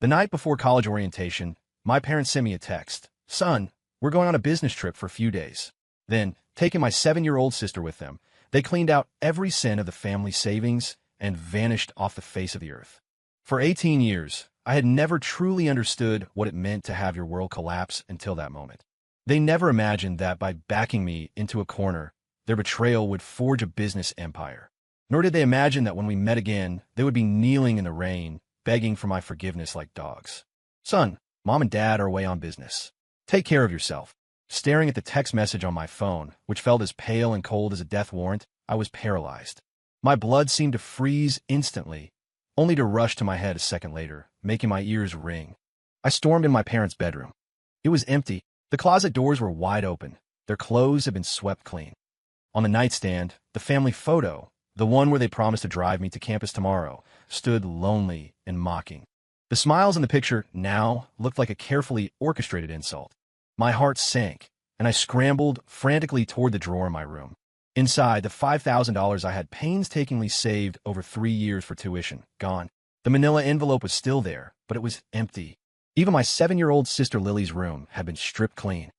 The night before college orientation, my parents sent me a text. Son, we're going on a business trip for a few days. Then, taking my 7-year-old sister with them, they cleaned out every cent of the family savings and vanished off the face of the earth. For 18 years, I had never truly understood what it meant to have your world collapse until that moment. They never imagined that by backing me into a corner, their betrayal would forge a business empire. Nor did they imagine that when we met again, they would be kneeling in the rain, begging for my forgiveness like dogs. Son, Mom and Dad are away on business. Take care of yourself. Staring at the text message on my phone, which felt as pale and cold as a death warrant, I was paralyzed. My blood seemed to freeze instantly, only to rush to my head a second later, making my ears ring. I stormed in my parents' bedroom. It was empty. The closet doors were wide open. Their clothes had been swept clean. On the nightstand, the family photo, the one where they promised to drive me to campus tomorrow, stood lonely and mocking. The smiles in the picture now looked like a carefully orchestrated insult. My heart sank, and I scrambled frantically toward the drawer in my room. Inside, the $5,000 I had painstakingly saved over 3 years for tuition, gone. The manila envelope was still there, but it was empty. Even my 7-year-old sister Lily's room had been stripped clean.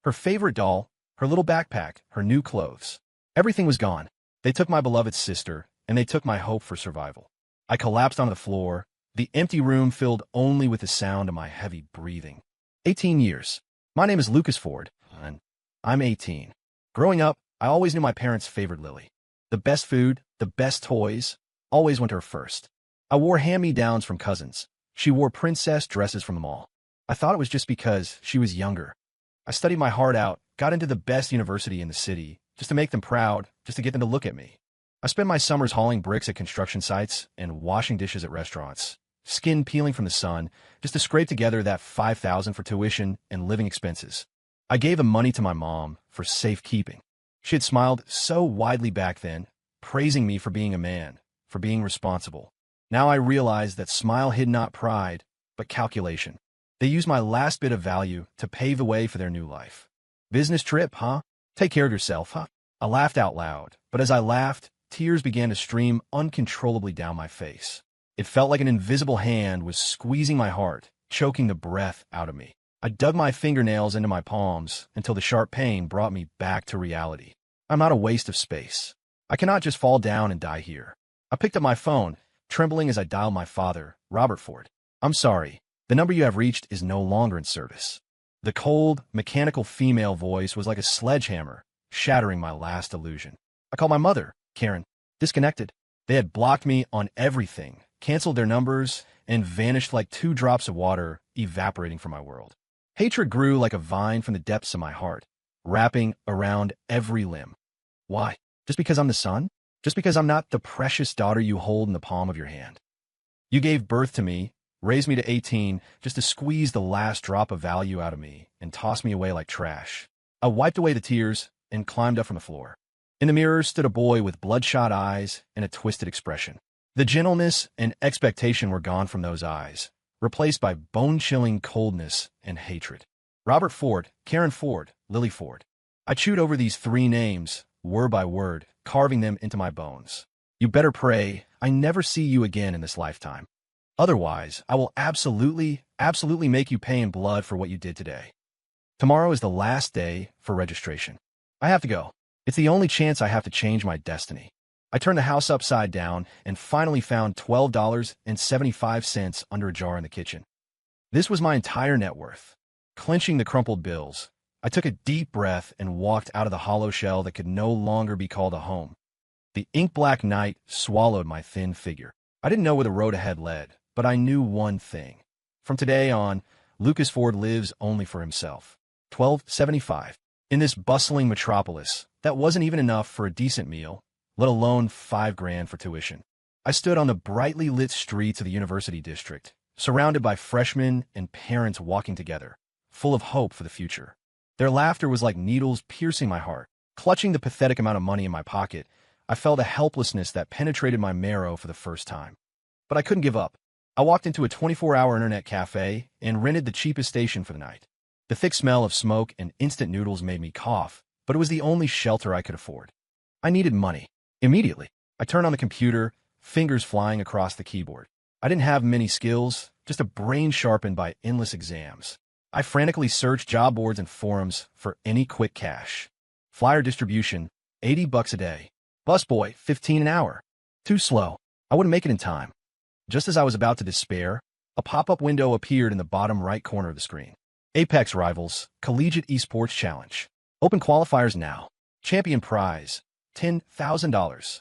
Her favorite doll, her little backpack, her new clothes. Everything was gone. They took my beloved sister, and they took my hope for survival. I collapsed onto the floor, the empty room filled only with the sound of my heavy breathing. 18 years. My name is Lucas Ford, and I'm 18. Growing up, I always knew my parents favored Lily. The best food, the best toys, always went to her first. I wore hand-me-downs from cousins. She wore princess dresses from the mall. I thought it was just because she was younger. I studied my heart out, got into the best university in the city, just to make them proud, just to get them to look at me. I spent my summers hauling bricks at construction sites and washing dishes at restaurants, skin peeling from the sun, just to scrape together that $5,000 for tuition and living expenses. I gave the money to my mom for safekeeping. She had smiled so widely back then, praising me for being a man, for being responsible. Now I realized that smile hid not pride, but calculation. They used my last bit of value to pave the way for their new life. Business trip, huh? Take care of yourself, huh? I laughed out loud, but as I laughed, tears began to stream uncontrollably down my face. It felt like an invisible hand was squeezing my heart, choking the breath out of me. I dug my fingernails into my palms until the sharp pain brought me back to reality. I'm not a waste of space. I cannot just fall down and die here. I picked up my phone, trembling as I dialed my father, Robert Ford. I'm sorry. The number you have reached is no longer in service. The cold, mechanical female voice was like a sledgehammer, shattering my last illusion. I called my mother, Karen. Disconnected. They had blocked me on everything, canceled their numbers, and vanished like 2 drops of water evaporating from my world. Hatred grew like a vine from the depths of my heart, wrapping around every limb. Why? Just because I'm the son? Just because I'm not the precious daughter you hold in the palm of your hand? You gave birth to me, raised me to 18, just to squeeze the last drop of value out of me and toss me away like trash. I wiped away the tears and climbed up from the floor. In the mirror stood a boy with bloodshot eyes and a twisted expression. The gentleness and expectation were gone from those eyes, replaced by bone-chilling coldness and hatred. Robert Ford, Karen Ford, Lily Ford. I chewed over these 3 names, word by word, carving them into my bones. You better pray I never see you again in this lifetime. Otherwise, I will absolutely make you pay in blood for what you did today. Tomorrow is the last day for registration. I have to go. It's the only chance I have to change my destiny. I turned the house upside down and finally found $12.75 under a jar in the kitchen. This was my entire net worth. Clenching the crumpled bills, I took a deep breath and walked out of the hollow shell that could no longer be called a home. The ink-black night swallowed my thin figure. I didn't know where the road ahead led, but I knew one thing. From today on, Lucas Ford lives only for himself. $12.75. In this bustling metropolis, that wasn't even enough for a decent meal, let alone $5,000 for tuition. I stood on the brightly lit streets of the university district, surrounded by freshmen and parents walking together, full of hope for the future. Their laughter was like needles piercing my heart. Clutching the pathetic amount of money in my pocket, I felt a helplessness that penetrated my marrow for the first time. But I couldn't give up. I walked into a 24-hour internet cafe and rented the cheapest station for the night. The thick smell of smoke and instant noodles made me cough, but it was the only shelter I could afford. I needed money. Immediately, I turned on the computer, fingers flying across the keyboard. I didn't have many skills, just a brain sharpened by endless exams. I frantically searched job boards and forums for any quick cash. Flyer distribution, $80 a day. Busboy, $15 an hour. Too slow. I wouldn't make it in time. Just as I was about to despair, a pop-up window appeared in the bottom right corner of the screen. Apex Rivals, Collegiate Esports Challenge. Open qualifiers now. Champion prize, $10,000.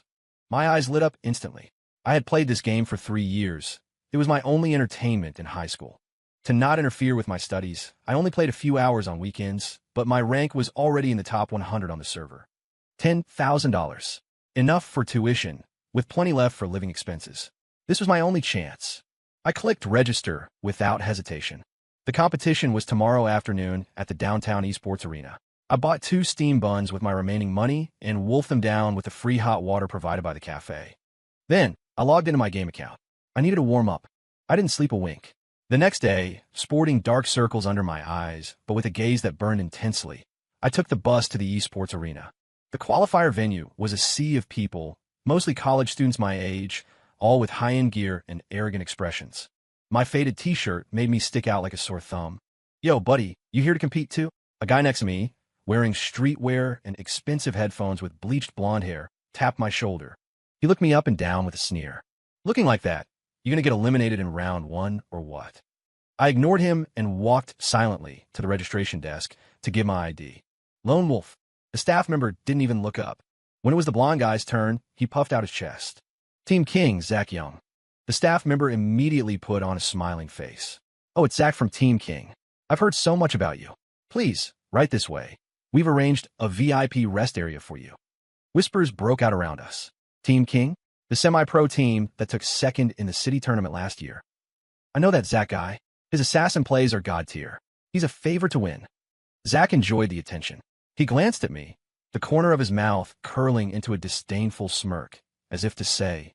My eyes lit up instantly. I had played this game for 3 years. It was my only entertainment in high school. To not interfere with my studies, I only played a few hours on weekends, but my rank was already in the top 100 on the server. $10,000. Enough for tuition, with plenty left for living expenses. This was my only chance. I clicked register without hesitation. The competition was tomorrow afternoon at the downtown esports arena. I bought 2 steam buns with my remaining money and wolfed them down with the free hot water provided by the cafe. Then, I logged into my game account. I needed to warm up. I didn't sleep a wink. The next day, sporting dark circles under my eyes, but with a gaze that burned intensely, I took the bus to the esports arena. The qualifier venue was a sea of people, mostly college students my age, all with high-end gear and arrogant expressions. My faded t-shirt made me stick out like a sore thumb. Yo, buddy, you here to compete too? A guy next to me, wearing streetwear and expensive headphones with bleached blonde hair, tapped my shoulder. He looked me up and down with a sneer. Looking like that, you gonna get eliminated in round 1 or what? I ignored him and walked silently to the registration desk to give my ID. Lone Wolf. The staff member didn't even look up. When it was the blonde guy's turn, he puffed out his chest. Team King, Zach Young. The staff member immediately put on a smiling face. Oh, it's Zach from Team King. I've heard so much about you. Please, right this way. We've arranged a VIP rest area for you. Whispers broke out around us. Team King? The semi-pro team that took second in the city tournament last year. I know that Zach guy. His assassin plays are god tier. He's a favorite to win. Zach enjoyed the attention. He glanced at me, the corner of his mouth curling into a disdainful smirk, as if to say,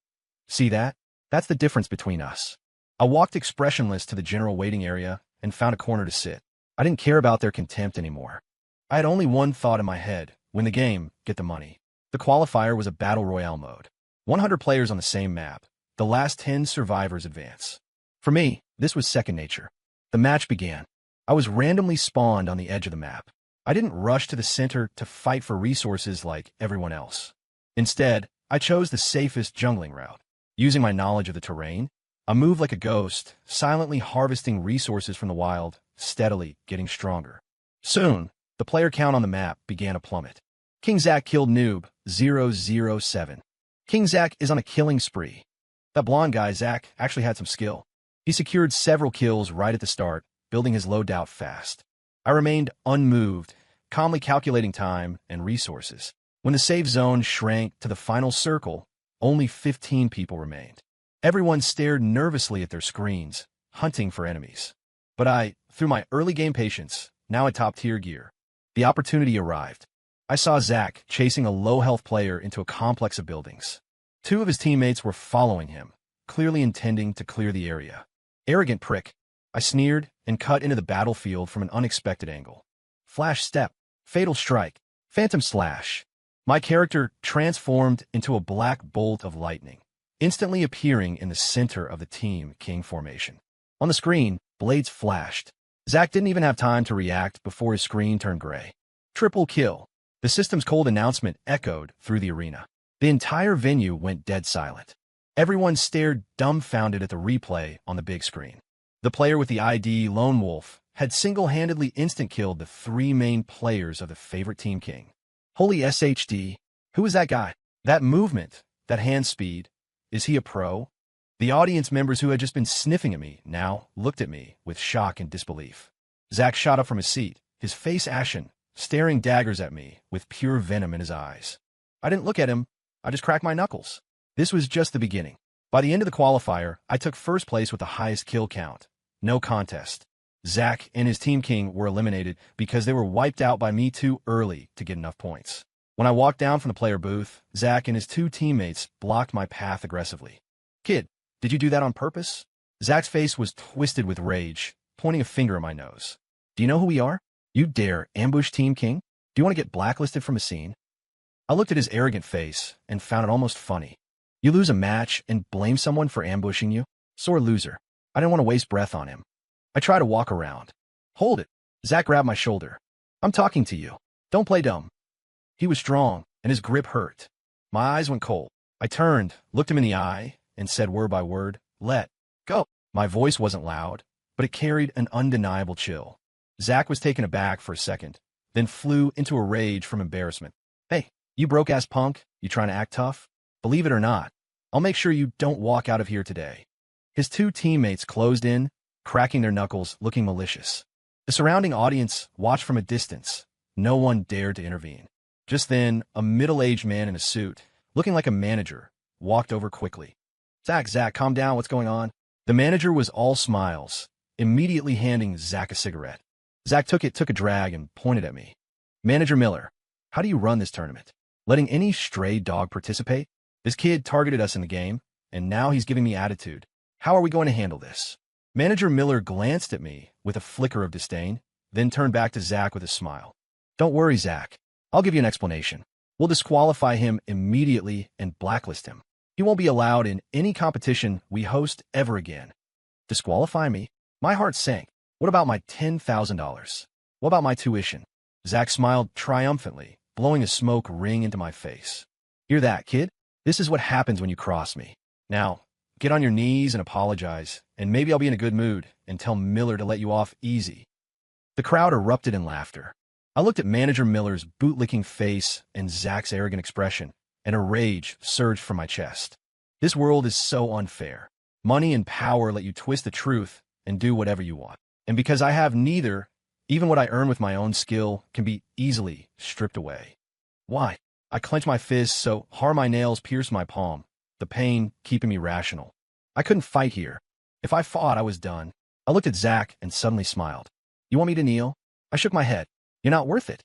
see that? That's the difference between us. I walked expressionless to the general waiting area and found a corner to sit. I didn't care about their contempt anymore. I had only one thought in my head: win the game, get the money. The qualifier was a battle royale mode. 100 players on the same map. The last 10 survivors advance. For me, this was second nature. The match began. I was randomly spawned on the edge of the map. I didn't rush to the center to fight for resources like everyone else. Instead, I chose the safest jungling route. Using my knowledge of the terrain, I moved like a ghost, silently harvesting resources from the wild, steadily getting stronger. Soon, the player count on the map began to plummet. King Zach killed Noob 007. King Zach is on a killing spree. That blonde guy, Zach, actually had some skill. He secured several kills right at the start, building his loadout fast. I remained unmoved, calmly calculating time and resources. When the safe zone shrank to the final circle, only 15 people remained. Everyone stared nervously at their screens, hunting for enemies. But I, through my early game patience, now at top-tier gear, the opportunity arrived. I saw Zach chasing a low-health player into a complex of buildings. 2 of his teammates were following him, clearly intending to clear the area. Arrogant prick. I sneered and cut into the battlefield from an unexpected angle. Flash step, fatal strike, phantom slash. My character transformed into a black bolt of lightning, instantly appearing in the center of the Team King formation. On the screen, blades flashed. Zach didn't even have time to react before his screen turned gray. Triple kill. The system's cold announcement echoed through the arena. The entire venue went dead silent. Everyone stared dumbfounded at the replay on the big screen. The player with the ID Lone Wolf had single-handedly instant-killed the 3 main players of the favorite Team King. Holy SHD, who is that guy? That movement, that hand speed, is he a pro? The audience members who had just been sniffing at me now looked at me with shock and disbelief. Zach shot up from his seat, his face ashen, staring daggers at me with pure venom in his eyes. I didn't look at him, I just cracked my knuckles. This was just the beginning. By the end of the qualifier, I took first place with the highest kill count. No contest. Zach and his Team King were eliminated because they were wiped out by me too early to get enough points. When I walked down from the player booth, Zach and his 2 teammates blocked my path aggressively. Kid, did you do that on purpose? Zach's face was twisted with rage, pointing a finger at my nose. Do you know who we are? You dare ambush Team King? Do you want to get blacklisted from a scene? I looked at his arrogant face and found it almost funny. You lose a match and blame someone for ambushing you? Sore loser. I didn't want to waste breath on him. I tried to walk around. Hold it. Zach grabbed my shoulder. I'm talking to you. Don't play dumb. He was strong, and his grip hurt. My eyes went cold. I turned, looked him in the eye, and said word by word, let go. My voice wasn't loud, but it carried an undeniable chill. Zach was taken aback for a second, then flew into a rage from embarrassment. Hey, you broke-ass punk, you trying to act tough? Believe it or not, I'll make sure you don't walk out of here today. His two teammates closed in, cracking their knuckles, looking malicious. The surrounding audience watched from a distance. No one dared to intervene. Just then, a middle-aged man in a suit, looking like a manager, walked over quickly. Zach, calm down, what's going on? The manager was all smiles, immediately handing Zach a cigarette. Zach took a drag, and pointed at me. Manager Miller, how do you run this tournament? Letting any stray dog participate? This kid targeted us in the game, and now he's giving me attitude. How are we going to handle this? Manager Miller glanced at me with a flicker of disdain, then turned back to Zach with a smile. Don't worry, Zach. I'll give you an explanation. We'll disqualify him immediately and blacklist him. He won't be allowed in any competition we host ever again. Disqualify me? My heart sank. What about my $10,000? What about my tuition? Zach smiled triumphantly, blowing a smoke ring into my face. Hear that, kid? This is what happens when you cross me. Now, get on your knees and apologize, and maybe I'll be in a good mood and tell Miller to let you off easy. The crowd erupted in laughter. I looked at Manager Miller's bootlicking face and Zach's arrogant expression, and a rage surged from my chest. This world is so unfair. Money and power let you twist the truth and do whatever you want. And because I have neither, even what I earn with my own skill can be easily stripped away. Why? I clenched my fists so hard my nails pierced my palm, the pain keeping me rational. I couldn't fight here. If I fought, I was done. I looked at Zach and suddenly smiled. You want me to kneel? I shook my head. You're not worth it.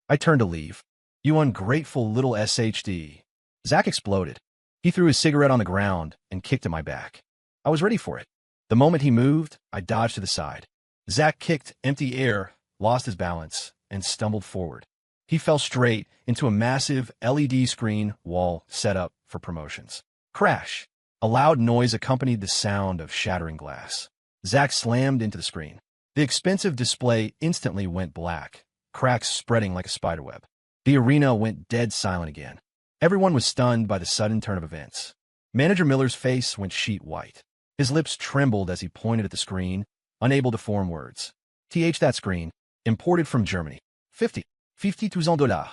I turned to leave. You ungrateful little SHD. Zach exploded. He threw his cigarette on the ground and kicked at my back. I was ready for it. The moment he moved, I dodged to the side. Zach kicked empty air, lost his balance, and stumbled forward. He fell straight into a massive LED screen wall set up for promotions. Crash! A loud noise accompanied the sound of shattering glass. Zach slammed into the screen. The expensive display instantly went black, cracks spreading like a spiderweb. The arena went dead silent again. Everyone was stunned by the sudden turn of events. Manager Miller's face went sheet white. His lips trembled as he pointed at the screen, unable to form words. That screen, imported from Germany. $50,000.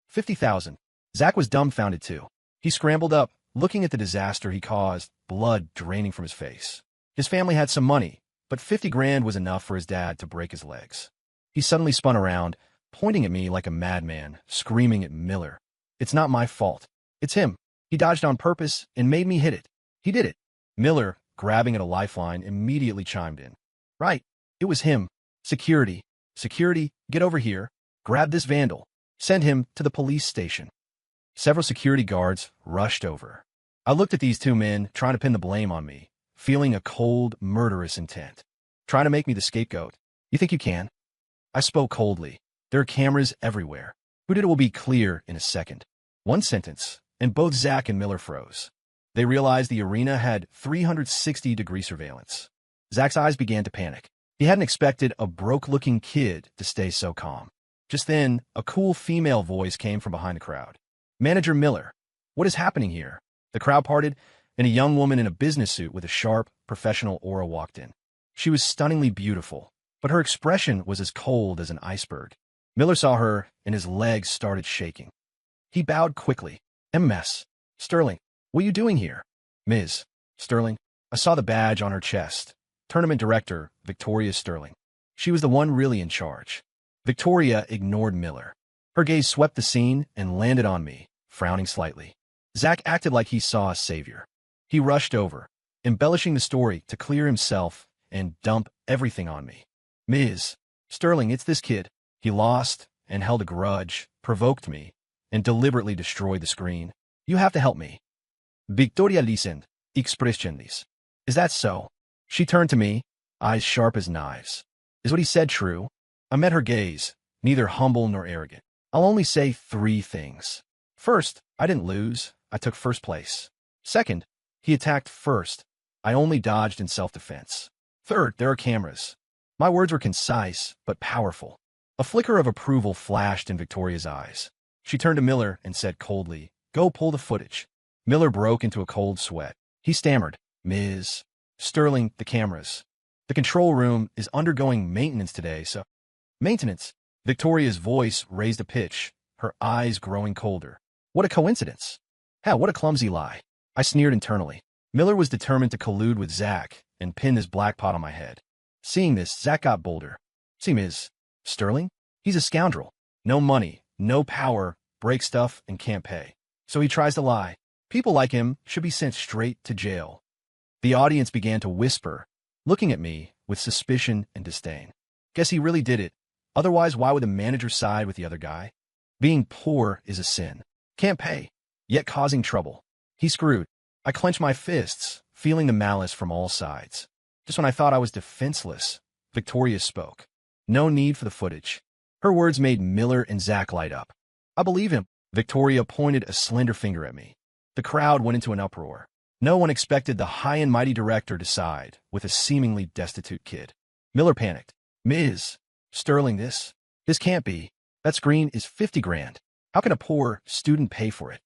50,000. Zach was dumbfounded too. He scrambled up, looking at the disaster he caused, blood draining from his face. His family had some money, but 50 grand was enough for his dad to break his legs. He suddenly spun around, pointing at me like a madman, screaming at Miller. It's not my fault. It's him. He dodged on purpose and made me hit it. He did it. Miller, grabbing at a lifeline, immediately chimed in. Right. It was him. Security. Security, get over here. Grab this vandal. Send him to the police station. Several security guards rushed over. I looked at these two men trying to pin the blame on me, feeling a cold, murderous intent. Trying to make me the scapegoat. You think you can? I spoke coldly. There are cameras everywhere. Who did it will be clear in a second. One sentence, and both Zach and Miller froze. They realized the arena had 360-degree surveillance. Zach's eyes began to panic. He hadn't expected a broke-looking kid to stay so calm. Just then, a cool female voice came from behind the crowd. Manager Miller, what is happening here? The crowd parted, and a young woman in a business suit with a sharp, professional aura walked in. She was stunningly beautiful, but her expression was as cold as an iceberg. Miller saw her, and his legs started shaking. He bowed quickly. MS. Sterling, what are you doing here? Ms. Sterling. I saw the badge on her chest. Tournament Director, Victoria Sterling. She was the one really in charge. Victoria ignored Miller. Her gaze swept the scene and landed on me, frowning slightly. Zach acted like he saw a savior. He rushed over, embellishing the story to clear himself and dump everything on me. Ms. Sterling, it's this kid. He lost and held a grudge, provoked me, and deliberately destroyed the screen. You have to help me. Victoria listened, expressionless. Is that so? She turned to me, eyes sharp as knives. Is what he said true? I met her gaze, neither humble nor arrogant. I'll only say 3 things. First, I didn't lose. I took first place. Second, he attacked first. I only dodged in self-defense. Third, there are cameras. My words were concise, but powerful. A flicker of approval flashed in Victoria's eyes. She turned to Miller and said coldly, "Go pull the footage." Miller broke into a cold sweat. He stammered, "Ms. Sterling, the cameras. The control room is undergoing maintenance today, so—" "Maintenance?" Victoria's voice raised a pitch, her eyes growing colder. What a coincidence. Hell, what a clumsy lie. I sneered internally. Miller was determined to collude with Zach and pin this black pot on my head. Seeing this, Zach got bolder. "See, Ms. Sterling? He's a scoundrel. No money, no power, breaks stuff, and can't pay. So he tries to lie. People like him should be sent straight to jail." The audience began to whisper, looking at me with suspicion and disdain. Guess he really did it. Otherwise, why would the manager side with the other guy? Being poor is a sin. Can't pay, yet causing trouble. He's screwed. I clenched my fists, feeling the malice from all sides. Just when I thought I was defenseless, Victoria spoke. No need for the footage. Her words made Miller and Zach light up. "I believe him." Victoria pointed a slender finger at me. The crowd went into an uproar. No one expected the high and mighty director to side with a seemingly destitute kid. Miller panicked. "Ms. Sterling, this can't be. That screen is 50 grand. How can a poor student pay for it?"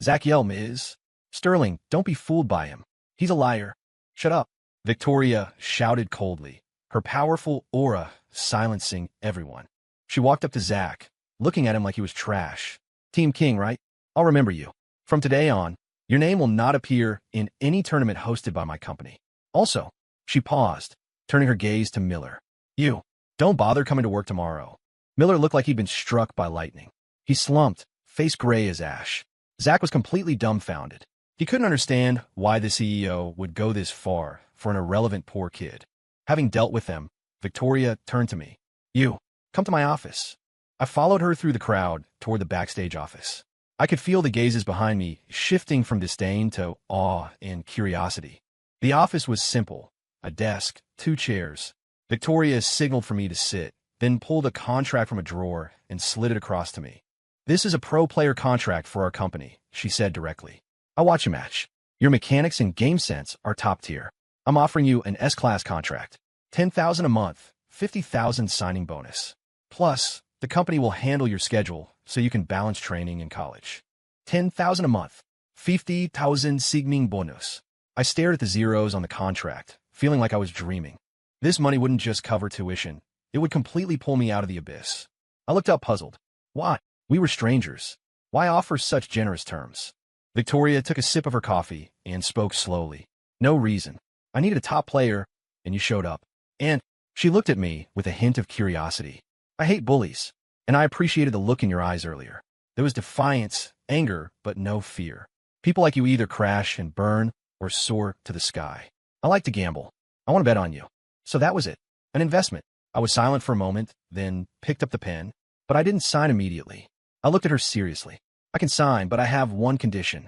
Zach yelled, "Ms. Sterling, don't be fooled by him. He's a liar." "Shut up," Victoria shouted coldly, her powerful aura silencing everyone. She walked up to Zach, looking at him like he was trash. "Team King, right? I'll remember you. From today on, your name will not appear in any tournament hosted by my company. Also," she paused, turning her gaze to Miller. "You, don't bother coming to work tomorrow." Miller looked like he'd been struck by lightning. He slumped, face gray as ash. Zach was completely dumbfounded. He couldn't understand why the CEO would go this far for an irrelevant poor kid. Having dealt with them, Victoria turned to me. "You, come to my office." I followed her through the crowd toward the backstage office. I could feel the gazes behind me shifting from disdain to awe and curiosity. The office was simple. A desk, 2 chairs. Victoria signaled for me to sit, then pulled a contract from a drawer and slid it across to me. "This is a pro player contract for our company," she said directly. "I watch a match. Your mechanics and game sense are top tier. I'm offering you an S-class contract. 10,000 a month, 50,000 signing bonus. Plus, the company will handle your schedule so you can balance training and college. 10,000 a month, 50,000 signing bonus." I stared at the zeros on the contract, feeling like I was dreaming. This money wouldn't just cover tuition. It would completely pull me out of the abyss. I looked up puzzled. Why? We were strangers. Why offer such generous terms? Victoria took a sip of her coffee and spoke slowly. "No reason. I needed a top player, and you showed up." And she looked at me with a hint of curiosity. "I hate bullies, and I appreciated the look in your eyes earlier. There was defiance, anger, but no fear. People like you either crash and burn or soar to the sky. I like to gamble. I want to bet on you." So that was it. An investment. I was silent for a moment, then picked up the pen, but I didn't sign immediately. I looked at her seriously. "I can sign, but I have one condition."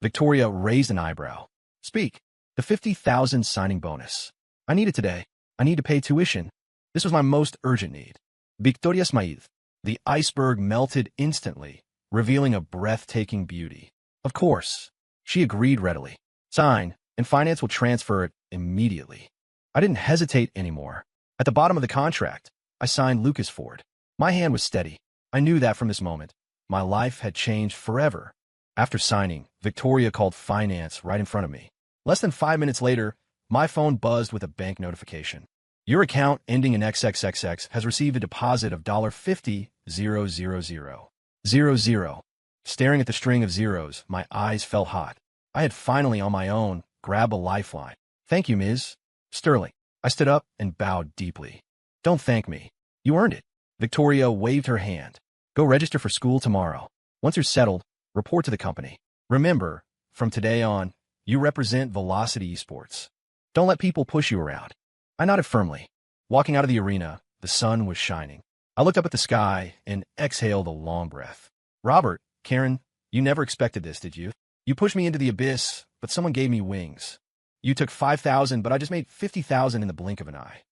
Victoria raised an eyebrow. "Speak." "The 50,000 signing bonus. I need it today. I need to pay tuition." This was my most urgent need. Victoria smiled. The iceberg melted instantly, revealing a breathtaking beauty. "Of course." She agreed readily. "Sign, and finance will transfer it immediately." I didn't hesitate anymore. At the bottom of the contract, I signed Lucas Ford. My hand was steady. I knew that from this moment, my life had changed forever. After signing, Victoria called finance right in front of me. Less than 5 minutes later, my phone buzzed with a bank notification. "Your account ending in XXXX has received a deposit of $50,000. Staring at the string of zeros, my eyes felt hot. I had finally, on my own, grabbed a lifeline. "Thank you, Ms. Sterling." I stood up and bowed deeply. "Don't thank me. You earned it." Victoria waved her hand. "Go register for school tomorrow. Once you're settled, report to the company. Remember, from today on, you represent Velocity Esports. Don't let people push you around." I nodded firmly. Walking out of the arena, the sun was shining. I looked up at the sky and exhaled a long breath. "Robert, Karen, you never expected this, did you? You pushed me into the abyss, but someone gave me wings. You took 5,000, but I just made 50,000 in the blink of an eye.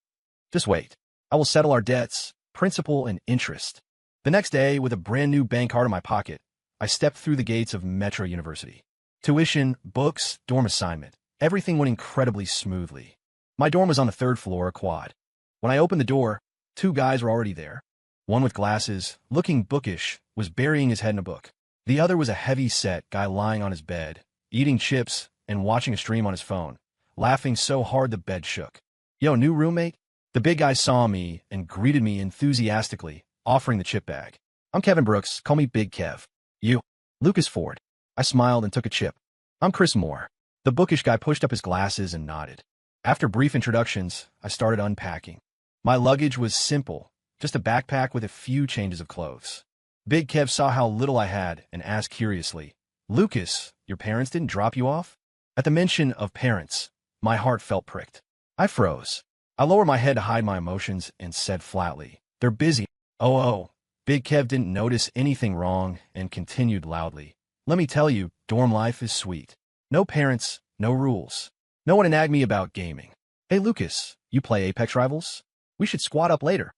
Just wait. I will settle our debts, principal and interest." The next day, with a brand new bank card in my pocket, I stepped through the gates of Metro University. Tuition, books, dorm assignment, everything went incredibly smoothly. My dorm was on the third floor, a quad. When I opened the door, two guys were already there. One with glasses, looking bookish, was burying his head in a book. The other was a heavy-set guy lying on his bed, eating chips and watching a stream on his phone, laughing so hard the bed shook. Yo, new roommate? The big guy saw me and greeted me enthusiastically, offering the chip bag. I'm Kevin Brooks, call me Big Kev. You? Lucas Ford. I smiled and took a chip. I'm Chris Moore. The bookish guy pushed up his glasses and nodded. After brief introductions, I started unpacking. My luggage was simple, just a backpack with a few changes of clothes. Big Kev saw how little I had and asked curiously, Lucas, your parents didn't drop you off? At the mention of parents, my heart felt pricked. I froze. I lowered my head to hide my emotions and said flatly, they're busy. Oh. Big Kev didn't notice anything wrong and continued loudly. Let me tell you, dorm life is sweet. No parents, no rules. No one to nag me about gaming. Hey Lucas, you play Apex Rivals? We should squat up later.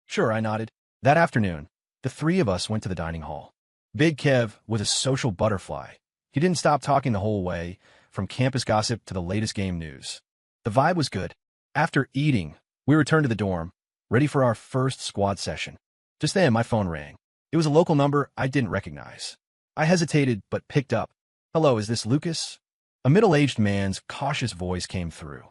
Sure, I nodded. That afternoon, the three of us went to the dining hall. Big Kev was a social butterfly. He didn't stop talking the whole way, from campus gossip to the latest game news. The vibe was good. After eating, we returned to the dorm, ready for our first squad session. Just then, my phone rang. It was a local number I didn't recognize. I hesitated, but picked up. Hello, is this Lucas? A middle-aged man's cautious voice came through.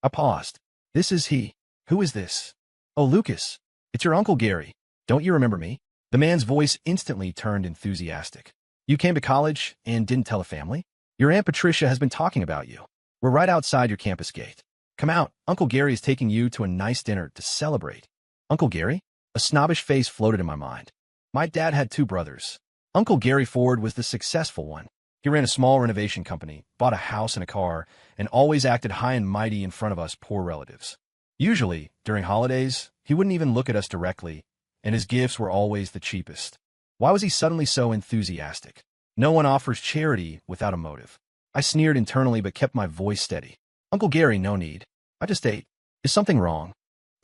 I paused. This is he. Who is this? Oh, Lucas. It's your Uncle Gary. Don't you remember me? The man's voice instantly turned enthusiastic. You came to college and didn't tell a family? Your Aunt Patricia has been talking about you. We're right outside your campus gate. Come out. Uncle Gary is taking you to a nice dinner to celebrate. Uncle Gary? A snobbish face floated in my mind. My dad had two brothers. Uncle Gary Ford was the successful one. He ran a small renovation company, bought a house and a car, and always acted high and mighty in front of us poor relatives. Usually, during holidays, he wouldn't even look at us directly, and his gifts were always the cheapest. Why was he suddenly so enthusiastic? No one offers charity without a motive. I sneered internally but kept my voice steady. Uncle Gary, no need. I just ate. Is something wrong?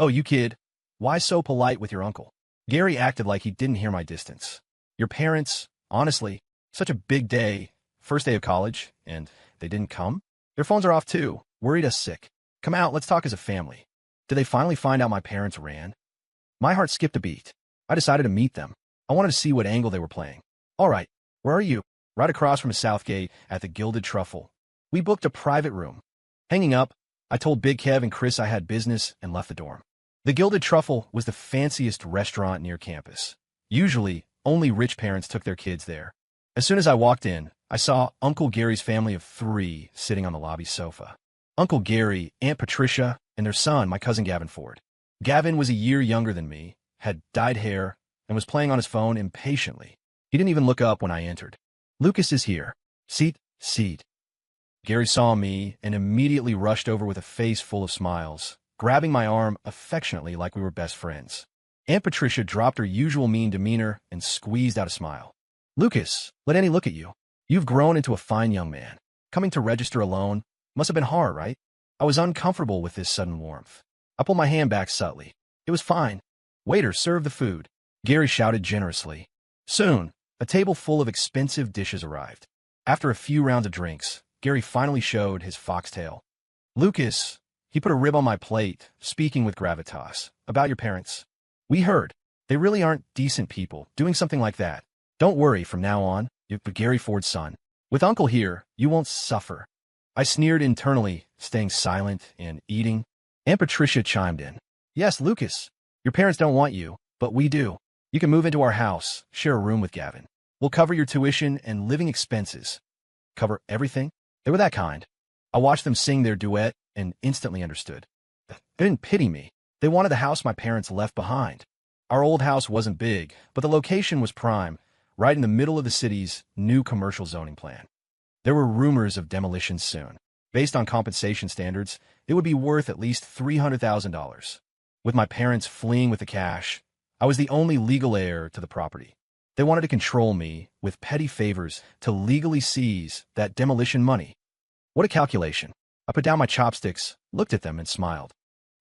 Oh, you kid. Why so polite with your uncle? Gary acted like he didn't hear my distance. Your parents, honestly, such a big day, first day of college, and they didn't come? Their phones are off too, worried us sick. Come out, let's talk as a family. Did they finally find out my parents ran? My heart skipped a beat. I decided to meet them. I wanted to see what angle they were playing. All right, where are you? Right across from Southgate at the Gilded Truffle. We booked a private room. Hanging up, I told Big Kev and Chris I had business and left the dorm. The Gilded Truffle was the fanciest restaurant near campus. Usually, only rich parents took their kids there. As soon as I walked in, I saw Uncle Gary's family of three sitting on the lobby sofa. Uncle Gary, Aunt Patricia, and their son, my cousin Gavin Ford. Gavin was a year younger than me, had dyed hair, and was playing on his phone impatiently. He didn't even look up when I entered. Lucas is here. Seat. Gary saw me and immediately rushed over with a face full of smiles, grabbing my arm affectionately like we were best friends. Aunt Patricia dropped her usual mean demeanor and squeezed out a smile. Lucas, let Annie look at you. You've grown into a fine young man. Coming to register alone must have been hard, right? I was uncomfortable with this sudden warmth. I pulled my hand back subtly. It was fine. Waiter, serve the food. Gary shouted generously. Soon, a table full of expensive dishes arrived. After a few rounds of drinks, Gary finally showed his foxtail. Lucas, he put a rib on my plate, speaking with gravitas. About your parents. We heard. They really aren't decent people, doing something like that. Don't worry, from now on, you're Gary Ford's son. With Uncle here, you won't suffer. I sneered internally, staying silent and eating. Aunt Patricia chimed in. Yes, Lucas, your parents don't want you, but we do. You can move into our house, share a room with Gavin. We'll cover your tuition and living expenses. Cover everything? They were that kind. I watched them sing their duet and instantly understood. They didn't pity me. They wanted the house my parents left behind. Our old house wasn't big, but the location was prime, right in the middle of the city's new commercial zoning plan. There were rumors of demolition soon. Based on compensation standards, it would be worth at least $300,000. With my parents fleeing with the cash, I was the only legal heir to the property. They wanted to control me with petty favors to legally seize that demolition money. What a calculation. I put down my chopsticks, looked at them, and smiled.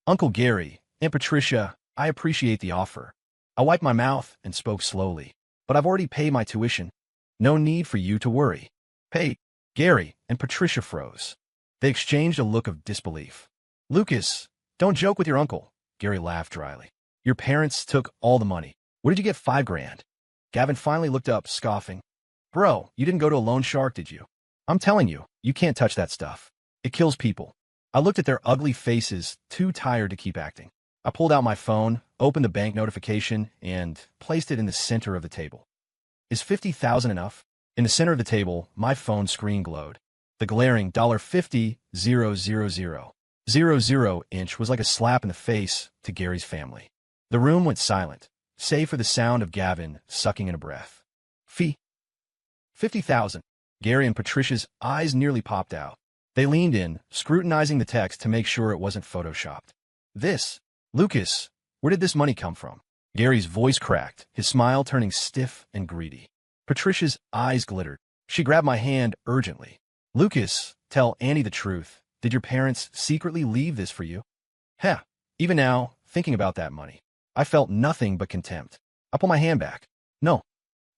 Uncle Gary, Aunt Patricia, I appreciate the offer. I wiped my mouth and spoke slowly. But I've already paid my tuition. No need for you to worry. Paid. Gary and Patricia froze. They exchanged a look of disbelief. Lucas, don't joke with your uncle. Gary laughed dryly. Your parents took all the money. Where did you get 5 grand? Gavin finally looked up, scoffing. Bro, you didn't go to a loan shark, did you? I'm telling you, you can't touch that stuff. It kills people. I looked at their ugly faces, too tired to keep acting. I pulled out my phone, opened the bank notification, and placed it in the center of the table. Is 50,000 enough? In the center of the table, my phone screen glowed. The glaring $50,000 inch was like a slap in the face to Gary's family. The room went silent, save for the sound of Gavin sucking in a breath. 50,000. Gary and Patricia's eyes nearly popped out. They leaned in, scrutinizing the text to make sure it wasn't photoshopped. Lucas, where did this money come from? Gary's voice cracked, his smile turning stiff and greedy. Patricia's eyes glittered. She grabbed my hand urgently. Lucas, tell Annie the truth. Did your parents secretly leave this for you? Even now, thinking about that money, I felt nothing but contempt. I pulled my hand back. No,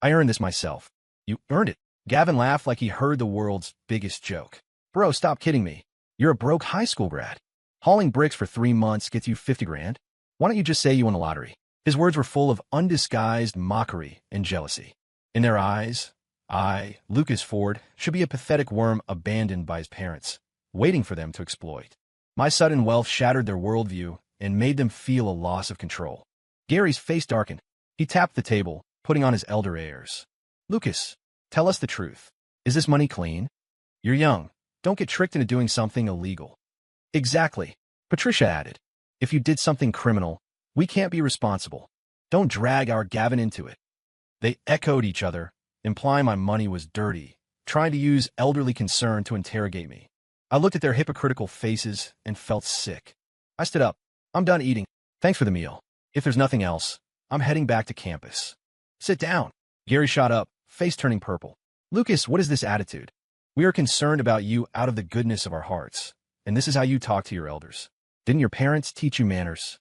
I earned this myself. You earned it. Gavin laughed like he heard the world's biggest joke. Bro, stop kidding me. You're a broke high school grad. Hauling bricks for 3 months gets you 50 grand. Why don't you just say you won the lottery? His words were full of undisguised mockery and jealousy. In their eyes, I, Lucas Ford, should be a pathetic worm abandoned by his parents, waiting for them to exploit. My sudden wealth shattered their worldview and made them feel a loss of control. Gary's face darkened. He tapped the table, putting on his elder airs. Lucas, tell us the truth. Is this money clean? You're young. Don't get tricked into doing something illegal. Exactly. Patricia added. If you did something criminal, we can't be responsible. Don't drag our Gavin into it. They echoed each other, implying my money was dirty, trying to use elderly concern to interrogate me. I looked at their hypocritical faces and felt sick. I stood up. I'm done eating. Thanks for the meal. If there's nothing else, I'm heading back to campus. Sit down. Gary shot up, face turning purple. Lucas, what is this attitude? We are concerned about you out of the goodness of our hearts, and this is how you talk to your elders. Didn't your parents teach you manners?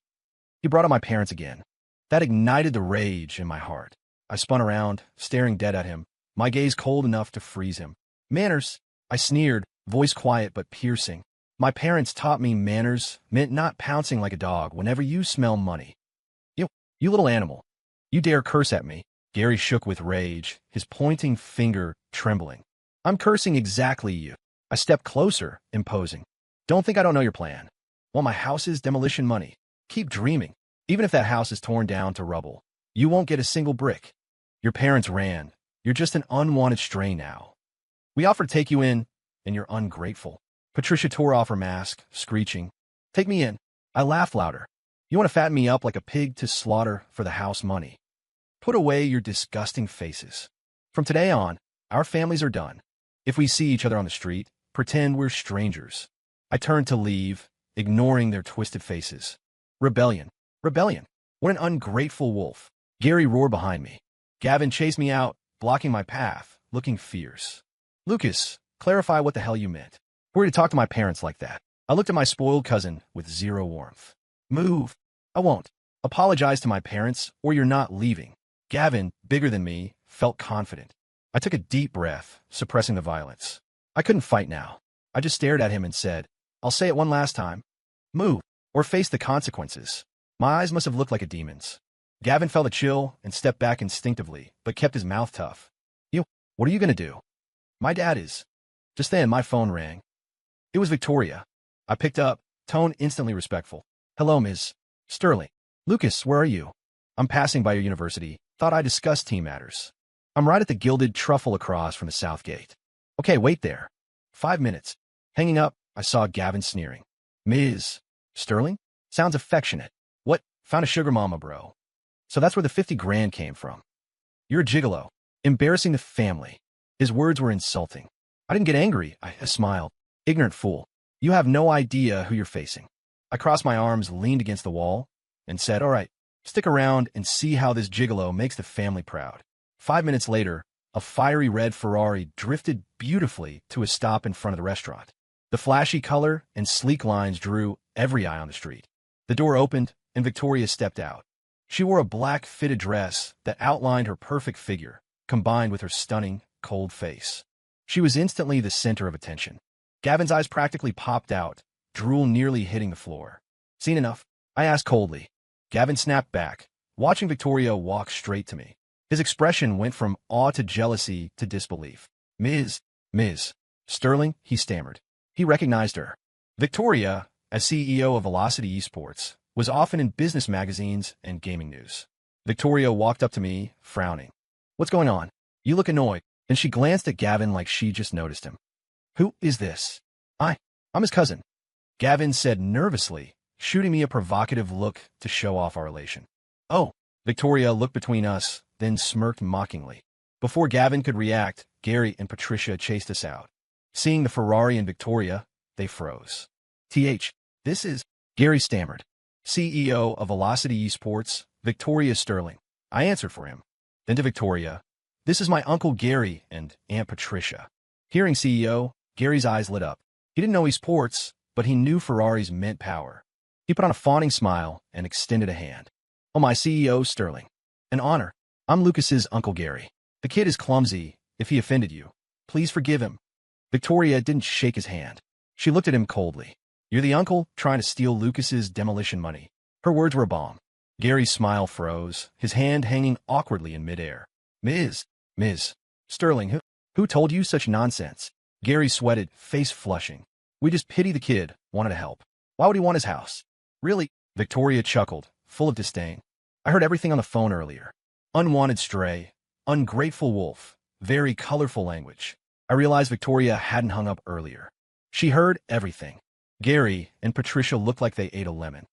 He brought up my parents again. That ignited the rage in my heart. I spun around, staring dead at him, my gaze cold enough to freeze him. Manners? I sneered, voice quiet but piercing. My parents taught me manners meant not pouncing like a dog whenever you smell money. You little animal. You dare curse at me? Gary shook with rage, his pointing finger trembling. I'm cursing exactly you. I stepped closer, imposing. Don't think I don't know your plan. Want my house's demolition money? Keep dreaming. Even if that house is torn down to rubble, you won't get a single brick. Your parents ran. You're just an unwanted stray now. We offered to take you in, and you're ungrateful. Patricia tore off her mask, screeching. Take me in. I laughed louder. You want to fatten me up like a pig to slaughter for the house money. Put away your disgusting faces. From today on, our families are done. If we see each other on the street, pretend we're strangers. I turned to leave, ignoring their twisted faces. Rebellion. Rebellion. What an ungrateful wolf. Gary roared behind me. Gavin chased me out, blocking my path, looking fierce. Lucas, clarify what the hell you meant. Who are you to talk to my parents like that? I looked at my spoiled cousin with zero warmth. Move. I won't. Apologize to my parents, or you're not leaving. Gavin, bigger than me, felt confident. I took a deep breath, suppressing the violence. I couldn't fight now. I just stared at him and said, I'll say it one last time. Move, or face the consequences. My eyes must have looked like a demon's. Gavin felt a chill and stepped back instinctively, but kept his mouth tough. What are you going to do? My dad is. Just then, my phone rang. It was Victoria. I picked up, tone instantly respectful. Hello, Ms. Sterling. Lucas, where are you? I'm passing by your university. Thought I'd discuss team matters. I'm right at the Gilded Truffle across from the South Gate. Okay, wait there. 5 minutes. Hanging up, I saw Gavin sneering. Ms. Sterling? Sounds affectionate. What? Found a sugar mama, bro. So that's where the 50 grand came from. You're a gigolo. Embarrassing the family. His words were insulting. I didn't get angry. I smiled. Ignorant fool. You have no idea who you're facing. I crossed my arms, leaned against the wall, and said, all right, stick around and see how this gigolo makes the family proud. 5 minutes later, a fiery red Ferrari drifted beautifully to a stop in front of the restaurant. The flashy color and sleek lines drew every eye on the street. The door opened, and Victoria stepped out. She wore a black fitted dress that outlined her perfect figure, combined with her stunning, cold face. She was instantly the center of attention. Gavin's eyes practically popped out, drool nearly hitting the floor. Seen enough? I asked coldly. Gavin snapped back, watching Victoria walk straight to me. His expression went from awe to jealousy to disbelief. Ms. Sterling, he stammered. He recognized her. Victoria, as CEO of Velocity Esports, was often in business magazines and gaming news. Victoria walked up to me, frowning. What's going on? You look annoyed. And she glanced at Gavin like she just noticed him. Who is this? I'm his cousin, Gavin said nervously, shooting me a provocative look to show off our relation. Oh, Victoria looked between us, then smirked mockingly. Before Gavin could react, Gary and Patricia chased us out. Seeing the Ferrari and Victoria, they froze. This is, Gary stammered. CEO of Velocity Esports, Victoria Sterling. I answered for him. Then to Victoria, this is my Uncle Gary and Aunt Patricia. Hearing CEO, Gary's eyes lit up. He didn't know esports, but he knew Ferraris meant power. He put on a fawning smile and extended a hand. Oh, my CEO, Sterling. An honor. I'm Lucas's Uncle Gary. The kid is clumsy. If he offended you, please forgive him. Victoria didn't shake his hand. She looked at him coldly. You're the uncle trying to steal Lucas's demolition money. Her words were a bomb. Gary's smile froze, his hand hanging awkwardly in midair. Ms. Sterling, who told you such nonsense? Gary sweated, face flushing. We just pity the kid, wanted to help. Why would he want his house? Really? Victoria chuckled, full of disdain. I heard everything on the phone earlier. Unwanted stray, ungrateful wolf, very colorful language. I realized Victoria hadn't hung up earlier. She heard everything. Gary and Patricia looked like they ate a lemon.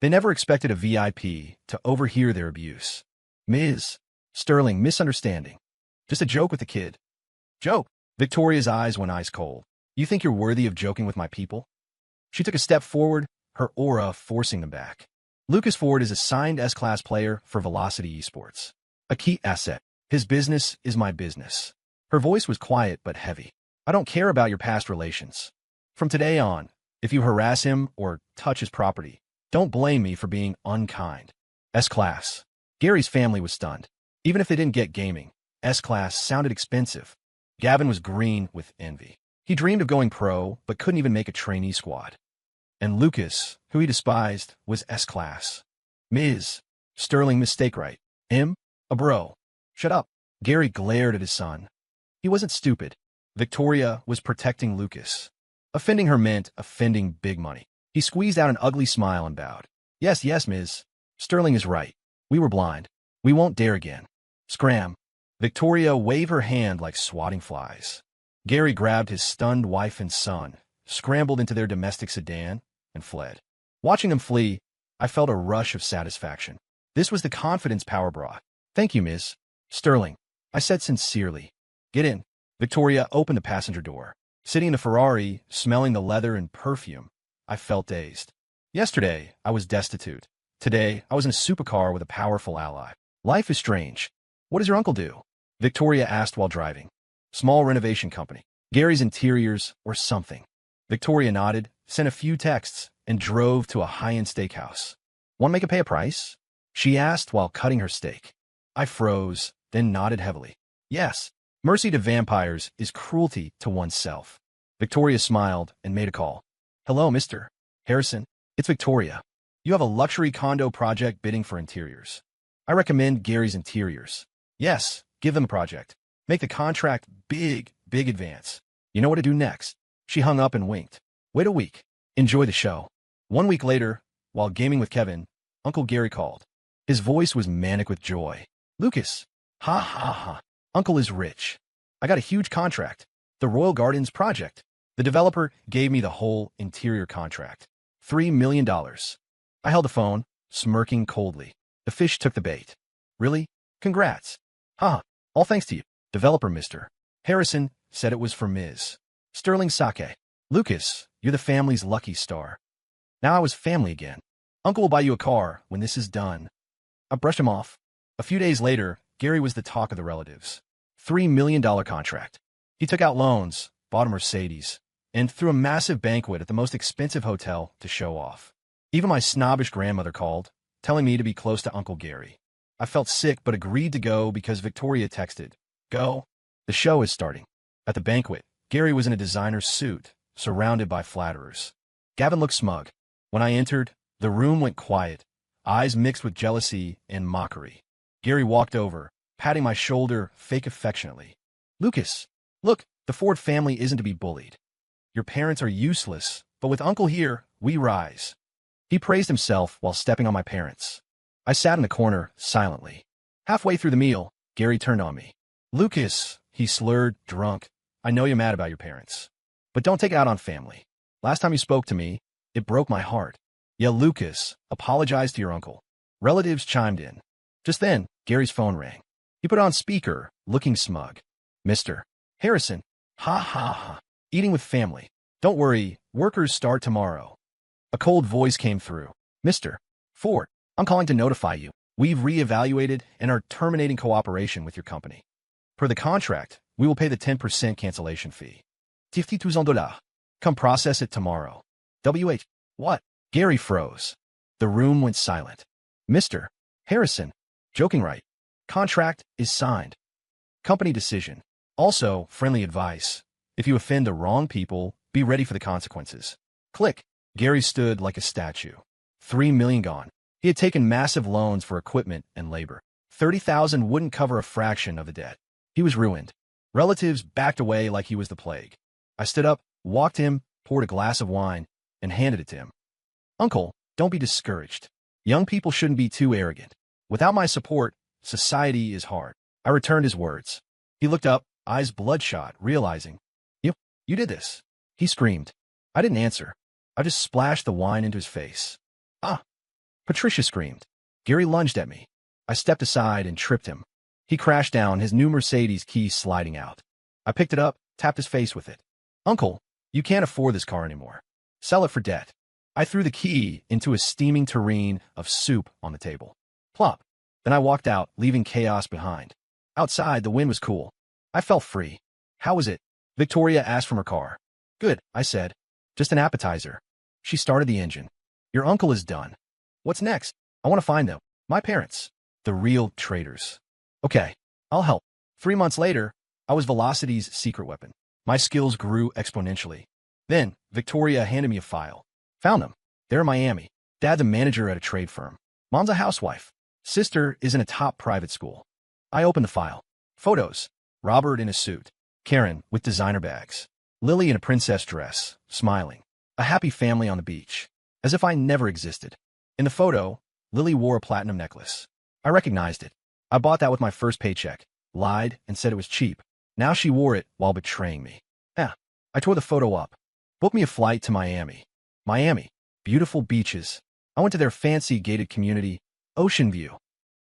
They never expected a VIP to overhear their abuse. Ms. Sterling, misunderstanding. Just a joke with the kid. Joke? Victoria's eyes went ice cold. You think you're worthy of joking with my people? She took a step forward, her aura forcing them back. Lucas Ford is a signed S-Class player for Velocity Esports. A key asset. His business is my business. Her voice was quiet but heavy. I don't care about your past relations. From today on, if you harass him or touch his property, don't blame me for being unkind. S-Class. Gary's family was stunned. Even if they didn't get gaming, S-Class sounded expensive. Gavin was green with envy. He dreamed of going pro, but couldn't even make a trainee squad. And Lucas, who he despised, was S-Class. Ms. Sterling, mistake right. Him? A bro. Shut up. Gary glared at his son. He wasn't stupid. Victoria was protecting Lucas. Offending her meant offending big money. He squeezed out an ugly smile and bowed. Yes, Ms. Sterling is right. We were blind. We won't dare again. Scram. Victoria waved her hand like swatting flies. Gary grabbed his stunned wife and son, scrambled into their domestic sedan, and fled. Watching them flee, I felt a rush of satisfaction. This was the confidence power brought. Thank you, Ms. Sterling, I said sincerely. Get in. Victoria opened the passenger door. Sitting in the Ferrari, smelling the leather and perfume, I felt dazed. Yesterday, I was destitute. Today, I was in a supercar with a powerful ally. Life is strange. What does your uncle do? Victoria asked while driving. Small renovation company. Gary's Interiors or something. Victoria nodded, sent a few texts, and drove to a high-end steakhouse. Want to make him pay a price? She asked while cutting her steak. I froze, then nodded heavily. Yes. Mercy to vampires is cruelty to oneself. Victoria smiled and made a call. Hello, Mr. Harrison. It's Victoria. You have a luxury condo project bidding for interiors. I recommend Gary's Interiors. Yes, give them a project. Make the contract big advance. You know what to do next. She hung up and winked. Wait a week. Enjoy the show. 1 week later, while gaming with Kevin, Uncle Gary called. His voice was manic with joy. Lucas. Ha ha ha. Uncle is rich. I got a huge contract. The Royal Gardens project. The developer gave me the whole interior contract. $3 million. I held the phone, smirking coldly. The fish took the bait. Really? Congrats. Huh. All thanks to you. Developer Mr. Harrison said it was for Ms. Sterling Sake. Lucas, you're the family's lucky star. Now I was family again. Uncle will buy you a car when this is done. I brushed him off. A few days later, Gary was the talk of the relatives. $3 million contract. He took out loans, bought a Mercedes, and threw a massive banquet at the most expensive hotel to show off. Even my snobbish grandmother called, telling me to be close to Uncle Gary. I felt sick but agreed to go because Victoria texted. Go. The show is starting. At the banquet, Gary was in a designer suit, surrounded by flatterers. Gavin looked smug. When I entered, the room went quiet, eyes mixed with jealousy and mockery. Gary walked over, patting my shoulder fake affectionately. Lucas, look, the Ford family isn't to be bullied. Your parents are useless, but with Uncle here, we rise. He praised himself while stepping on my parents. I sat in the corner, silently. Halfway through the meal, Gary turned on me. Lucas, he slurred, drunk. I know you're mad about your parents. But don't take it out on family. Last time you spoke to me, it broke my heart. Yeah, Lucas, apologize to your uncle. Relatives chimed in. Just then, Gary's phone rang. He put on speaker, looking smug. Mr. Harrison, ha ha ha. Eating with family. Don't worry, workers start tomorrow. A cold voice came through. Mr. Ford, I'm calling to notify you. We've reevaluated and are terminating cooperation with your company. Per the contract, we will pay the 10% cancellation fee. $52,000. Come process it tomorrow. WH. What? Gary froze. The room went silent. Mr. Harrison. Joking right. Contract is signed. Company decision. Also, friendly advice. If you offend the wrong people, be ready for the consequences. Click. Gary stood like a statue. $3 million gone. He had taken massive loans for equipment and labor. $30,000 wouldn't cover a fraction of the debt. He was ruined. Relatives backed away like he was the plague. I stood up, walked to him, poured a glass of wine, and handed it to him. Uncle, don't be discouraged. Young people shouldn't be too arrogant. Without my support, society is hard. I returned his words. He looked up, eyes bloodshot, realizing, You did this. He screamed. I didn't answer. I just splashed the wine into his face. Ah! Patricia screamed. Gary lunged at me. I stepped aside and tripped him. He crashed down, his new Mercedes keys sliding out. I picked it up, tapped his face with it. Uncle, you can't afford this car anymore. Sell it for debt. I threw the key into a steaming tureen of soup on the table. Plop. Then I walked out, leaving chaos behind. Outside, the wind was cool. I felt free. How was it? Victoria asked from her car. Good, I said. Just an appetizer. She started the engine. Your uncle is done. What's next? I want to find them. My parents. The real traitors. Okay, I'll help. 3 months later, I was Velocity's secret weapon. My skills grew exponentially. Then, Victoria handed me a file. Found them. They're in Miami. Dad's a manager at a trade firm. Mom's a housewife. Sister is in a top private school. I opened the file. Photos. Robert in a suit. Karen with designer bags. Lily in a princess dress, smiling. A happy family on the beach. As if I never existed. In the photo, Lily wore a platinum necklace. I recognized it. I bought that with my first paycheck, lied, and said it was cheap. Now she wore it while betraying me. I tore the photo up. Booked me a flight to Miami. Miami. Beautiful beaches. I went to their fancy gated community, Ocean View.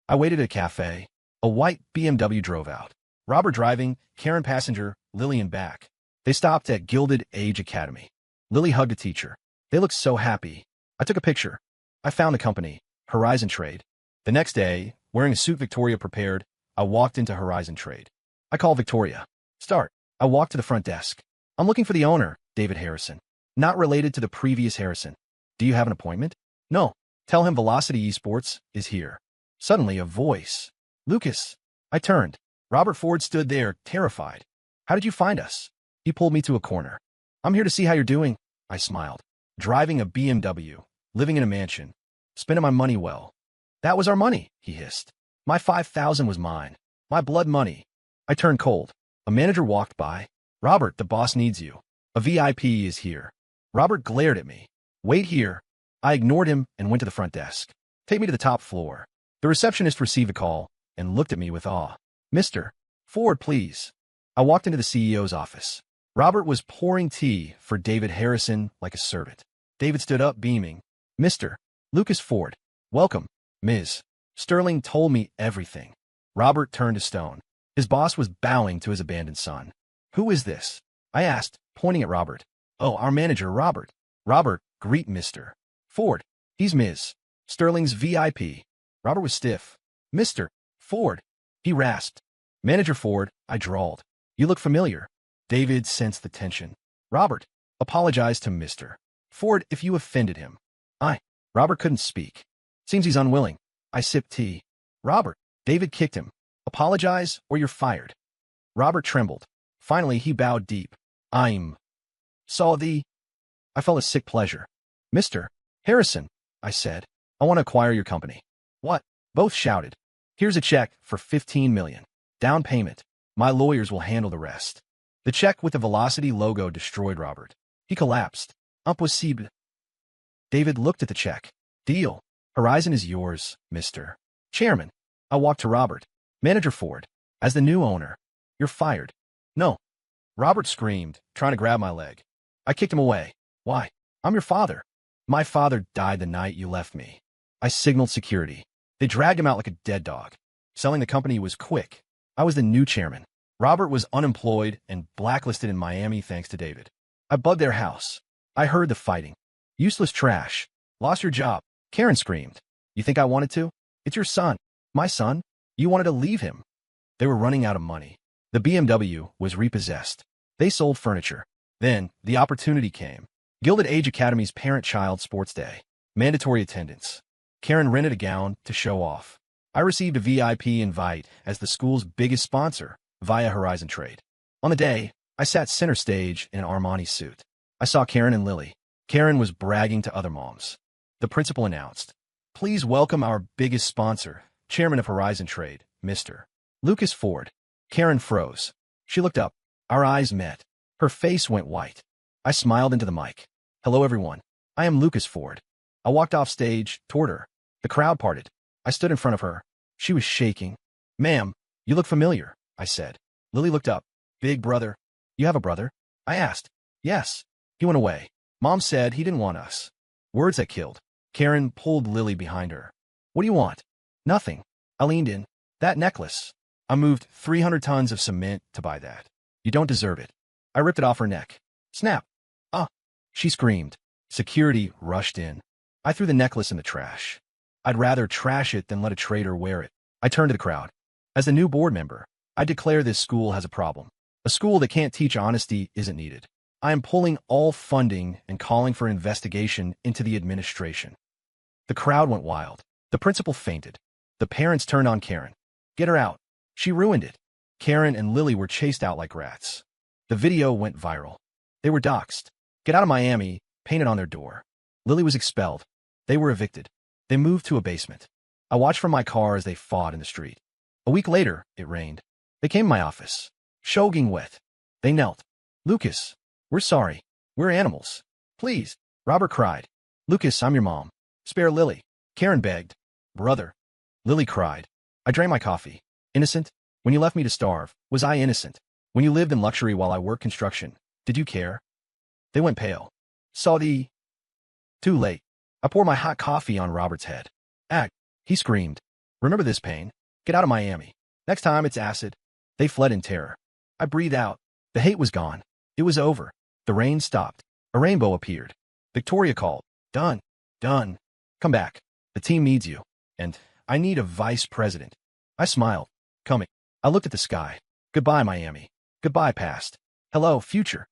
I waited at a cafe. A white BMW drove out. Robert driving, Karen passenger, Lily in back. They stopped at Gilded Age Academy. Lily hugged a teacher. They looked so happy. I took a picture. I found the company, Horizon Trade. The next day, wearing a suit Victoria prepared, I walked into Horizon Trade. I called Victoria. Start. I walked to the front desk. I'm looking for the owner, David Harrison. Not related to the previous Harrison. Do you have an appointment? No. Tell him Velocity Esports is here. Suddenly, a voice. Lucas. I turned. Robert Ford stood there, terrified. How did you find us? He pulled me to a corner. I'm here to see how you're doing. I smiled. Driving a BMW. Living in a mansion. Spending my money well. That was our money, he hissed. My $5,000 was mine. My blood money. I turned cold. A manager walked by. Robert, the boss needs you. A VIP is here. Robert glared at me. Wait here. I ignored him and went to the front desk. Take me to the top floor. The receptionist received a call and looked at me with awe. Mr. Ford, please. I walked into the CEO's office. Robert was pouring tea for David Harrison like a servant. David stood up, beaming. Mr. Lucas Ford. Welcome, Ms. Sterling told me everything. Robert turned to stone. His boss was bowing to his abandoned son. Who is this? I asked, pointing at Robert. Oh, our manager, Robert. Robert, greet Mr. Ford. He's Ms. Sterling's VIP. Robert was stiff. Mr. Ford. He rasped. Manager Ford, I drawled. You look familiar. David sensed the tension. Robert, apologize to Mr. Ford if you offended him. Robert couldn't speak. Seems he's unwilling. I sipped tea. Robert, David kicked him. Apologize or you're fired. Robert trembled. Finally, he bowed deep. I'm sorry. I felt a sick pleasure. Mr. Harrison, I said, I want to acquire your company. What? Both shouted. Here's a check for $15 million. Down payment. My lawyers will handle the rest. The check with the Velocity logo destroyed Robert. He collapsed. Impossible. David looked at the check. Deal. Horizon is yours, Mr. Chairman. I walked to Robert. Manager Ford. As the new owner. You're fired. No. Robert screamed, trying to grab my leg. I kicked him away. Why? I'm your father. My father died the night you left me. I signaled security. They dragged him out like a dead dog. Selling the company was quick. I was the new chairman. Robert was unemployed and blacklisted in Miami thanks to David. I bugged their house. I heard the fighting. Useless trash. Lost your job. Karen screamed. You think I wanted to? It's your son. My son? You wanted to leave him. They were running out of money. The BMW was repossessed. They sold furniture. Then, the opportunity came. Gilded Age Academy's parent-child sports day. Mandatory attendance. Karen rented a gown to show off. I received a VIP invite as the school's biggest sponsor via Horizon Trade. On the day, I sat center stage in an Armani suit. I saw Karen and Lily. Karen was bragging to other moms. The principal announced, "Please welcome our biggest sponsor, Chairman of Horizon Trade, Mr. Lucas Ford." Karen froze. She looked up. Our eyes met. Her face went white. I smiled into the mic. "Hello, everyone. I am Lucas Ford." I walked off stage toward her. The crowd parted. I stood in front of her. She was shaking. "Ma'am, you look familiar," I said. Lily looked up. "Big brother. You have a brother?" I asked. "Yes. He went away. Mom said he didn't want us." Words that killed. Karen pulled Lily behind her. "What do you want?" "Nothing." I leaned in. "That necklace. I moved 300 tons of cement to buy that. You don't deserve it." I ripped it off her neck. Snap. "Ah!" She screamed. Security rushed in. I threw the necklace in the trash. I'd rather trash it than let a traitor wear it. I turned to the crowd. As the new board member, I declare this school has a problem. A school that can't teach honesty isn't needed. I am pulling all funding and calling for an investigation into the administration. The crowd went wild. The principal fainted. The parents turned on Karen. "Get her out. She ruined it." Karen and Lily were chased out like rats. The video went viral. They were doxxed. "Get out of Miami," painted on their door. Lily was expelled. They were evicted. They moved to a basement. I watched from my car as they fought in the street. A week later, it rained. They came to my office. Soaking wet. They knelt. "Lucas, we're sorry. We're animals. Please." Robert cried. "Lucas, I'm your mom. Spare Lily." Karen begged. "Brother." Lily cried. I drank my coffee. "Innocent? When you left me to starve, was I innocent? When you lived in luxury while I worked construction, did you care?" They went pale. Saudi. Too late. I poured my hot coffee on Robert's head. "Act," he screamed. "Remember this pain. Get out of Miami. Next time it's acid." They fled in terror. I breathed out. The hate was gone. It was over. The rain stopped. A rainbow appeared. Victoria called. "Done. Done. Come back. The team needs you. And I need a vice president." I smiled. "Coming." I looked at the sky. Goodbye, Miami. Goodbye, past. Hello, future.